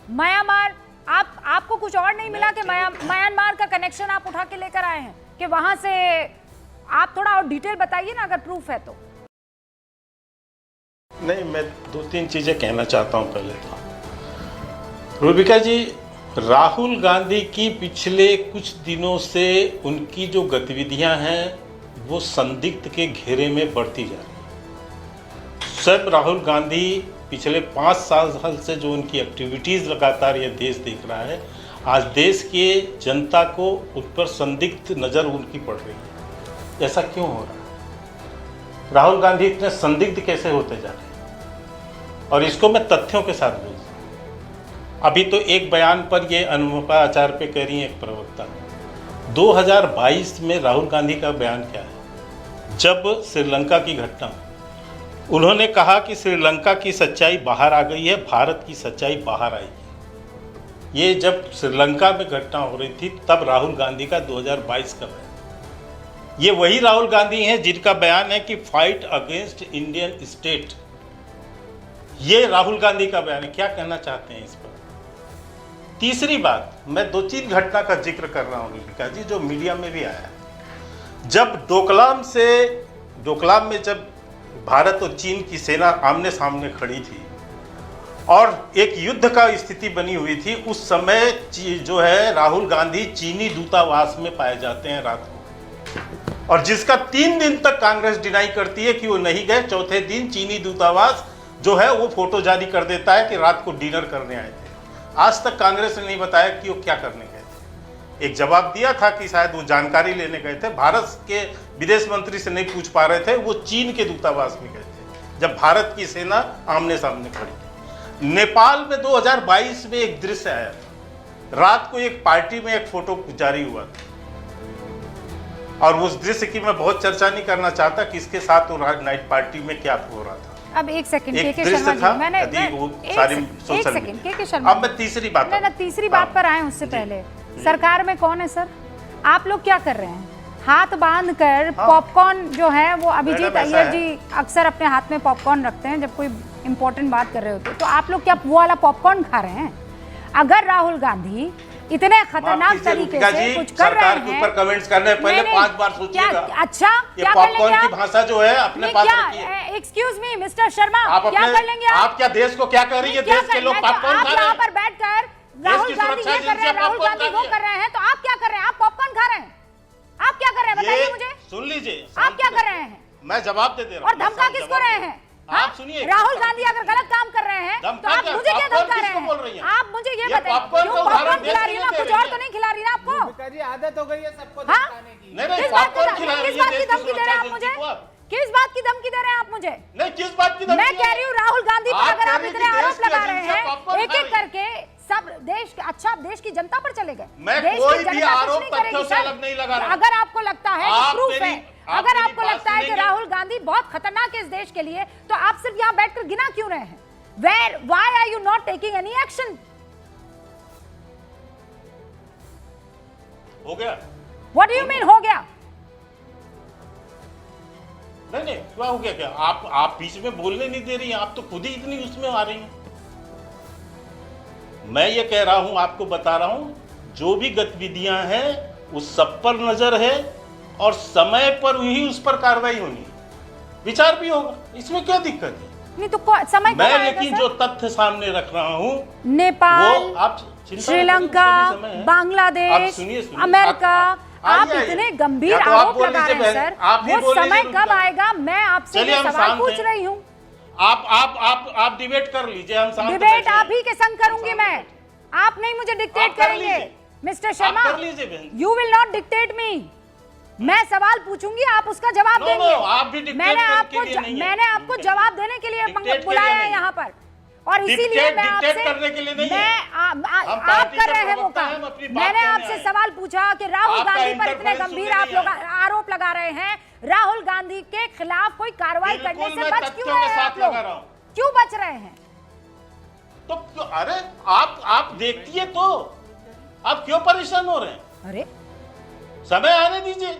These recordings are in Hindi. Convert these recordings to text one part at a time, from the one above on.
म्यांमार, आपको कुछ और नहीं मिला कि म्यांमार का कनेक्शन आप उठा के लेकर आए हैं कि वहां से? आप थोड़ा और डिटेल बताइए ना, अगर प्रूफ है तो। नहीं, मैं 2-3 चीजें कहना चाहता हूं। पहले तो रूबिका जी, राहुल गांधी की पिछले कुछ दिनों से उनकी जो गतिविधियां हैं वो संदिग्ध के घेरे में बढ़ती जा रही है। सब राहुल गांधी पिछले 5 साल से जो उनकी एक्टिविटीज़ लगातार ये देश देख रहा है, आज देश के जनता को उस पर संदिग्ध नज़र उनकी पड़ रही है। ऐसा क्यों हो रहा है? राहुल गांधी इतने संदिग्ध कैसे होते जा रहे हैं? और इसको मैं तथ्यों के साथ बोलता हूँ। अभी तो एक बयान पर ये अनुपमा आचार्य पे कह रही है एक प्रवक्ता, 2022 में राहुल गांधी का बयान क्या है? जब श्रीलंका की घटना, उन्होंने कहा कि श्रीलंका की सच्चाई बाहर आ गई है, भारत की सच्चाई बाहर आएगी। ये जब श्रीलंका में घटना हो रही थी तब राहुल गांधी का 2022 का बयान। ये वही राहुल गांधी हैं जिनका बयान है कि फाइट अगेंस्ट इंडियन स्टेट। ये राहुल गांधी का बयान है। क्या कहना चाहते हैं इस पर? तीसरी बात, मैं 2-3 घटना का जिक्र कर रहा हूँ रूबिका जी, जो मीडिया में भी आया है। जब डोकलाम में जब भारत और चीन की सेना आमने सामने खड़ी थी और एक युद्ध का स्थिति बनी हुई थी, उस समय जो है राहुल गांधी चीनी दूतावास में पाए जाते हैं रात को, और जिसका 3 दिन तक कांग्रेस डिनाई करती है कि वो नहीं गए। चौथे दिन चीनी दूतावास जो है वो फोटो जारी कर देता है कि रात को डिनर करने आए थे। आज तक कांग्रेस ने नहीं बताया कि वो क्या करने गए थे। एक जवाब दिया था कि शायद वो जानकारी लेने गए थे, भारत के विदेश मंत्री से नहीं पूछ पा रहे थे, वो चीन के दूतावास में गए थे जब भारत की सेना आमने सामने खड़ी थी। नेपाल में 2022 में एक दृश्य आया था, रात को एक पार्टी में एक फोटो जारी हुआ था, और उस दृश्य की मैं बहुत चर्चा नहीं करना चाहता कि इसके साथ वो नाइट पार्टी में क्या हो रहा था। अब एक सेकंड, एक के दृश्य था, मैंने सोशल मीडिया। अब मैं तीसरी बात तीसरी बात पर आए उससे पहले, सरकार में कौन है सर? आप लोग क्या कर रहे हैं? हाथ बांध कर पॉपकॉर्न जो है वो, अभिजीत अय्यर जी अक्सर अपने हाथ में पॉपकॉर्न रखते हैं जब कोई इंपॉर्टेंट बात कर रहे होते, तो आप लोग क्या वो वाला पॉपकॉर्न खा रहे हैं? अगर राहुल गांधी इतने खतरनाक तरीके से कुछ कर रहे हैं, ऊपर कमेंट्स करने पहले 5 बार सोचिएगा। अच्छा, क्या कर लेंगे आप? की भाषा जो है अपने पास रखिए। एक्सक्यूज मी मिस्टर शर्मा, क्या कर लेंगे आप? क्या देश को क्या कर रही है? देश के लोग पॉपकॉर्न खा रहे हैं। यहाँ पर बैठकर राहुल गांधी ये कर रहे हैं, राहुल गांधी वो कर रहे हैं, तो आप क्या कर रहे हैं? आप पॉपकॉर्न खा रहे हैं? आप क्या कर रहे हैं बताइए मुझे। सुन लीजिए, आप क्या कर रहे हैं? मैं जवाब दे रहा हूँ। और धमका किसको रहे हैं? आप सुनिए, राहुल गांधी अगर गलत काम कर रहे हैं तो आप मुझे क्या धमका रहे हैं? आप मुझे ये बताइए, क्यों पॉपकॉर्न खिला रही है? कुछ और तो नहीं खिला रही ना आपको? आदत हो गई है सबको धमकाने की। किस बात की धमकी दे रहे हैं आप मुझे? किस बात की धमकी दे रहे हैं आप मुझे? नहीं, किस बात की धमकी? मैं कह रही हूँ राहुल गांधी पर अगर आप इतने आरोप लगा रहे हैं, एक एक करके सब देश, अच्छा देश की जनता पर चले गए। मैं कोई भी आरोप तथ्यों से अलग नहीं लगा रहा। अगर आपको लगता है कि प्रूफ है, अगर आपको लगता है कि राहुल गांधी बहुत खतरनाक है इस देश के लिए, तो आप सिर्फ यहाँ बैठकर गिना क्यों रहे हैं? Why are you not taking any action? हो गया? What do you mean हो गया? नहीं, क्या हो गया? क्या आप बीच में बोलने नहीं दे रही हैं? आप तो खुद ही इतनी उसमें आ रही हैं। मैं ये कह रहा हूं, आपको बता रहा हूं, जो भी गतिविधियां हैं उस सब पर नजर है और समय पर ही उस पर कार्रवाई होनी है, विचार भी होगा। इसमें क्या दिक्कत है? नहीं तो समय मैं लेकिन जो तथ्य सामने रख रहा हूं, नेपाल, वो आप श्रीलंका, बांग्लादेश, अमेरिका, आप इतने गंभीर आरोप लगा रहे हैं सर, वो समय कब आएगा? मैं आपसे ये सवाल पूछ रही हूँ। आप डिबेट कर लीजिए, हम साथ डिबेट आप ही के संग करूंगी मैं, आप नहीं मुझे डिक्टेट करेंगे। Mister Sharma, you will not dictate me. मैं सवाल पूछूंगी, आप उसका जवाब देंगे। आप भी मैंने आपको जवाब देने के लिए बुलाया है यहाँ पर, और इसीलिए मैं आपसे आप कर रहे हैं वो काम। मैंने आपसे सवाल पूछा कि राहुल गांधी पर इतने गंभीर आप लोग आरोप लगा रहे हैं, राहुल गांधी के खिलाफ कोई कार्रवाई करने से बच क्यों रहे हैं आप लोग? क्यों बच रहे हैं? तो अरे आप देखती है तो आप क्यों परेशान हो रहे हैं? अरे समय आने दीजिए।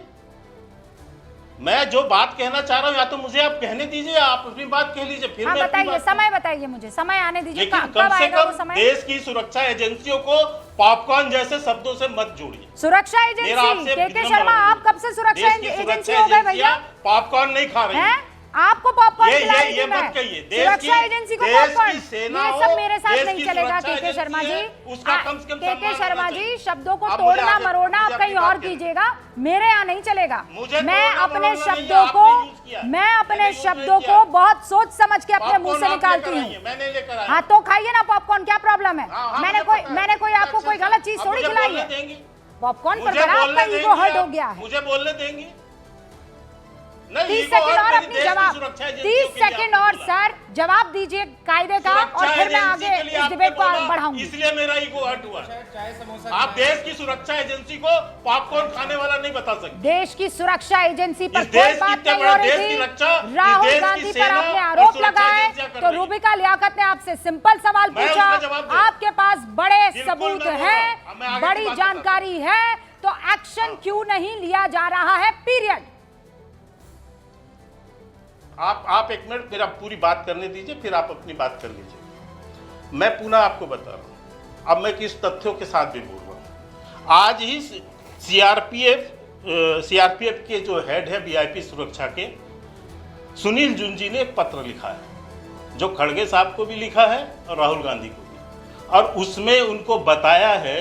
मैं जो बात कहना चाह रहा हूँ या तो मुझे आप कहने दीजिए, आप अपनी बात कह लीजिए, फिर हाँ मैं अपनी बताइए, बात समय बताइए, मुझे समय आने दीजिए। लेकिन कब कम से आएगा वो कम समय? देश की सुरक्षा एजेंसियों को पॉपकॉर्न जैसे शब्दों से मत जोड़िए। सुरक्षा मेरा एजेंसी, आपसे के विनम्र शर्मा, अनुरोध आप कब से सुरक्षा देश की एजेंसी सुरक्षा हो गए भैया? एजेंसियां पॉपकॉर्न नहीं खा रही हैं? आपको पॉपकॉर्न खिला रही थी ये मैं। मत कहिए। सुरक्षा एजेंसी को पॉपकॉर्न, ये सब मेरे साथ नहीं चलेगा। के शर्मा जी, उसका कम से कम के शर्मा जी, शब्दों को आप मुझे तोड़ना आगे- मरोड़ना मुझे आप कहीं अपनी और बात कहने कीजिएगा, मेरे यहाँ नहीं चलेगा। मुझे मैं तोड़ना अपने मरोड़ना नहीं है, शब्दों आपने को यूज किया। मैं अपने मैंने यूज शब्दों नहीं किया। को बहुत सोच समझ के अपने मुंह से पॉपकॉर्न आप निकालती लेकर हूँ। आइए, मैंने लेकर आया। हाँ तो खाइए ना पॉपकॉर्न, क्या प्रॉब्लम है? हाँ, मैंने मुझे पता है। मैंने कोई आपको कोई गलत चीज आप थोड़ी मुझे खिलाई बोलने है। देंगी? पॉपकॉर्न पर मुझे बड़ा बोलने आपका ईगो देंगी हर्ट हो आप? गया है। मुझे बोलने देंगी? 30 सेकंड और अपनी जवाब, 30 सेकंड और सर जवाब दीजिए कायदे का, और फिर मैं आगे इस डिबेट को बढ़ाऊंगी। इसलिए मेरा ईगो हर्ट हुआ। चाय समोसा आप देश की सुरक्षा एजेंसी को पॉपकॉर्न खाने वाला नहीं बता सकते। देश की सुरक्षा एजेंसी पर इस कोई देश की बात इतने नहीं बड़े हो रही देश की थी। रक्षा इस राहुल देश की गांधी पर सेना आपने और आरोप सुरक्षा लगाए एजेंसियां कर तो रही हैं। रूबिका लियाकत ने आपसे सिंपल सवाल मैं पूछा, उसका जवाब दूं। आपके पास बड़े बिल्कुल सबूत मैं बोल रहा हैं, हूं। अब मैं आगे की बड़ी बात बताता हूं। जानकारी है, तो एक्शन क्यों नहीं लिया जा रहा है? पीरियड। आप एक मिनट मेरा पूरी बात करने दीजिए, फिर आप अपनी बात कर लीजिए। मैं पुनः आपको बता रहा हूं, अब मैं किस तथ्यों के साथ भी बोल रहा हूं। आज ही सीआरपीएफ के जो हेड है वीआईपी सुरक्षा के, सुनील जुंजी ने एक पत्र लिखा है, जो खड़गे साहब को भी लिखा है और राहुल गांधी को भी, और उसमें उनको बताया है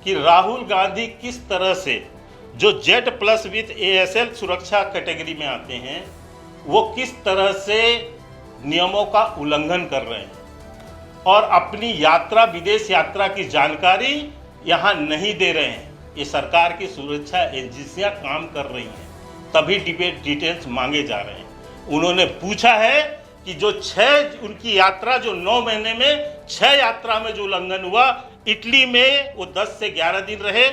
कि राहुल गांधी किस तरह से जो जेड प्लस विथ एएसएल सुरक्षा कैटेगरी में आते हैं, वो किस तरह से नियमों का उल्लंघन कर रहे हैं और अपनी यात्रा, विदेश यात्रा की जानकारी यहां नहीं दे रहे हैं। ये सरकार की सुरक्षा एजेंसियां काम कर रही हैं, तभी डिटेल्स मांगे जा रहे हैं। उन्होंने पूछा है कि जो 6 उनकी यात्रा, जो 9 महीने में 6 यात्रा में जो उल्लंघन हुआ, इटली में वो 10 से 11 दिन रहे,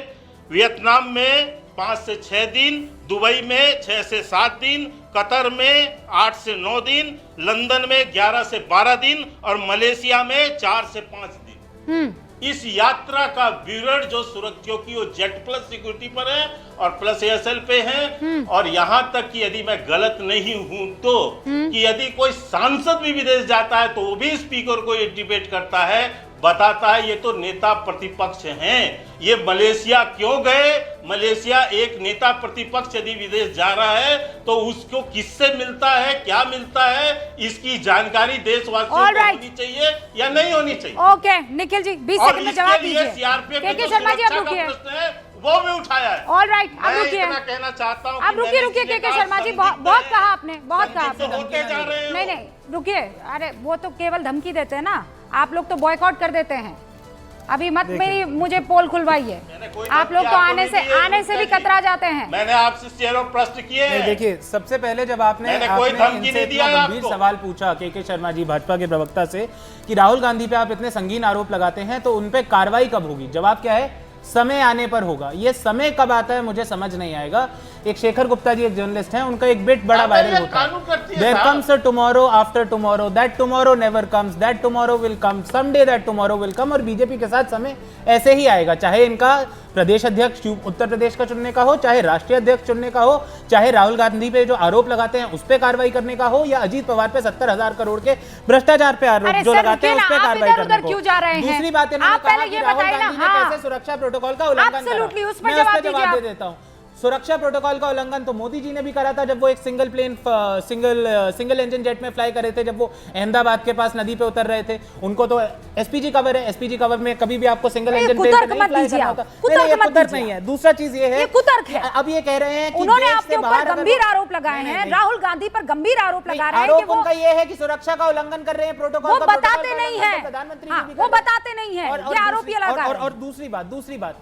वियतनाम में 5 से 6 दिन, दुबई में 6 से 7 दिन, कतर में 8 से 9 दिन, लंदन में 11 से 12 दिन और मलेशिया में 4 से 5 दिन। इस यात्रा का विवरण जो सुरक्षा की वो जेट प्लस सिक्योरिटी पर है और प्लस एएसएल पे है, और यहां तक कि यदि मैं गलत नहीं हूं तो कि यदि कोई सांसद भी विदेश जाता है तो वो भी स्पीकर को ये डिबेट करता है, बताता है ये तो नेता प्रतिपक्ष हैं, ये मलेशिया क्यों गए? मलेशिया एक नेता प्रतिपक्ष यदि विदेश जा रहा है तो उसको किससे मिलता है, क्या मिलता है, इसकी जानकारी देशवासियों को होनी चाहिए या नहीं होनी चाहिए। ओके निखिल जी, 20 सेकंड में जवाब दीजिए। के शर्मा जी, अब रुकिए, वो भी उठाया है। ऑल राइट, अब रुकिए, मैं कहना चाहता हूं, अब रुकिए के शर्मा जी, बहुत कहा आपने, बहुत कहा आपने। होते जा रहे हैं। नहीं रुकिए, अरे वो तो केवल धमकी देते हैं ना, आप लोग तो बॉयकॉट कर देते हैं। अभी मत मेरी मुझे पोल खुलवाइए, आप लोग तो आने से भी कतरा जाते हैं। मैंने आपसे शेयरों प्रश्न किए हैं। देखिए, सबसे पहले जब आपने कोई धमकी नहीं दिया गंभीर सवाल पूछा के शर्मा जी, भाजपा के प्रवक्ता से, कि राहुल गांधी पे आप इतने संगीन आरोप लगाते हैं तो उन पे कार्रवाई कब होगी? जवाब क्या है? समय आने पर होगा। ये समय कब आता है मुझे समझ नहीं आएगा। एक शेखर गुप्ता जी, एक जर्नलिस्ट हैं, उनका एक बिट बड़ा वायरल होता है, there comes a tomorrow after tomorrow, that tomorrow never comes, that tomorrow will come, someday that tomorrow will come. और बीजेपी के साथ समय ऐसे ही आएगा, चाहे इनका प्रदेश अध्यक्ष उत्तर प्रदेश का चुनने का हो, चाहे राष्ट्रीय अध्यक्ष चुनने का हो, चाहे राहुल गांधी पे जो आरोप लगाते हैं उस पे कार्रवाई करने का हो, या अजीत पवार पे 70,000 करोड़ के भ्रष्टाचार पे आरोप जो लगाते हैं उस पे कार्रवाई करने को। दूसरी बात इन्होंने कहा कि राहुल गांधी ने कैसे सुरक्षा प्रोटोकॉल का उल्लंघन करा। मैं उस पर जवाब दे देता हूं। सुरक्षा प्रोटोकॉल का उल्लंघन तो मोदी जी ने भी करा था, जब वो एक सिंगल इंजन जेट में फ्लाई कर रहे थे, जब वो अहमदाबाद के पास नदी पे उतर रहे थे। उनको तो एसपीजी कवर है, एसपीजी कवर में कभी भी आपको सिंगल इंजन प्लेन पे नहीं फ्लाई करना होता। कुतर्क नहीं है। दूसरा चीज ये है, अब ये कह रहे हैं कि उन्होंने आपके ऊपर गंभीर आरोप लगाए हैं, राहुल गांधी पर गंभीर आरोप लगा रहे हैं कि वो उनका ये है कि सुरक्षा का उल्लंघन कर रहे हैं, प्रोटोकॉल वो बताते नहीं है, वो बताते नहीं है, ये आरोप ये लगा। और दूसरी बात,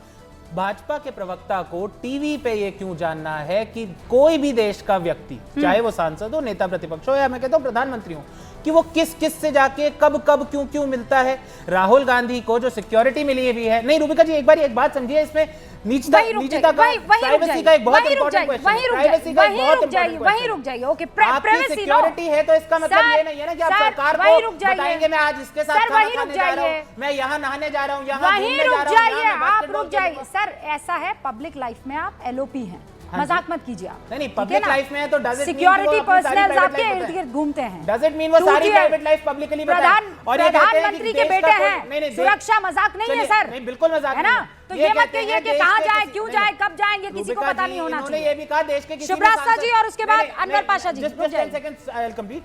भाजपा के प्रवक्ता को टीवी पे ये क्यों जानना है कि कोई भी देश का व्यक्ति, चाहे वो सांसद हो, नेता प्रतिपक्ष हो, या मैं कहता हूं प्रधानमंत्री हो, कि वो किस से जाके कब क्यों मिलता है? राहुल गांधी को जो सिक्योरिटी मिली हुई है, नहीं रूबिका जी एक बार एक बात समझिए, इसमें निजता का प्राइवेसी का एक बहुत इंपॉर्टेंट क्वेश्चन है। प्राइवेसी का बहुत इंपॉर्टेंट वहीं रुक जाइए। ओके, प्राइवेसी सिक्योरिटी है तो इसका मतलब ये नहीं है ना कि आप सरकार को बताएंगे मैं आज इसके साथ खाना खाने जा रहा हूं, मैं यहां नहाने जा रहा हूं, यहां घूमने जा रहा हूं। आप रुक जाइए सर, ऐसा है पब्लिक लाइफ में आप एलओपी हैं, मजाक मत कीजिए आप। नहीं, ठीक है public ना? life में है तो does it mean सिक्योरिटी कि वो अपनी सारी पर्सनल्स private आपके life इर्द बताएं? गिर्द घूमते हैं। Does it mean वो सारी टूटिए। private life publicly बताएं? और ये कहते हैं कि प्रधानमंत्री के देश बेटे का हैं, नहीं, सुरक्षा मजाक नहीं है चलिए, सर, नहीं, बिल्कुल मजाक है ना? नहीं है। तो ये ये मत कहते कहिए हैं कि देश कहाँ के जाए, किसी- क्यों नहीं, जाए, नहीं। कब जाएंगे, किसी को रूबिका पता जी, नहीं होना इन्होंने चाहिए। ये भी कहा देश के किसी भी शिवराज सांसद- जी और उसके बाद नहीं, नहीं, अनवर नहीं, पाशा जी, just रुक 10 जाइए। seconds, I'll complete।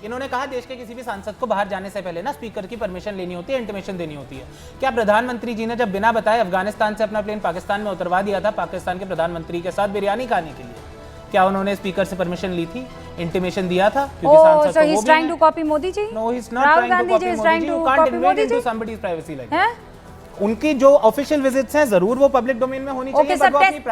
इन्होंने कहा देश के किसी भी सांसद को बाहर जाने से पहले ना स्पीकर की परमिशन लेनी होती है, इंटीमेशन देनी होती है। क्या प्रधानमंत्री जी ने जब बिना बताए अफगानिस्तान से अपना प्लेन पाकिस्तान में उतरवा दिया था पाकिस्तान के प्रधानमंत्री के साथ बिरयानी खाने के लिए, क्या उन्होंने स्पीकर से परमिशन ली थी, इंटीमेशन दिया था? क्योंकि Oh, सांसद so तो वो he's भी trying हैं। to copy Modi ji? No, he's not Rahul trying to Gandhi copy ji is Modi trying ji. to You can't copy invade Modi into ji? somebody's privacy like हैं? that. उनकी जो ऑफिशियल विजिट्स हैं जरूर वो पब्लिक डोमेन में होनी चाहिए, Okay, but sir, वो अपनी test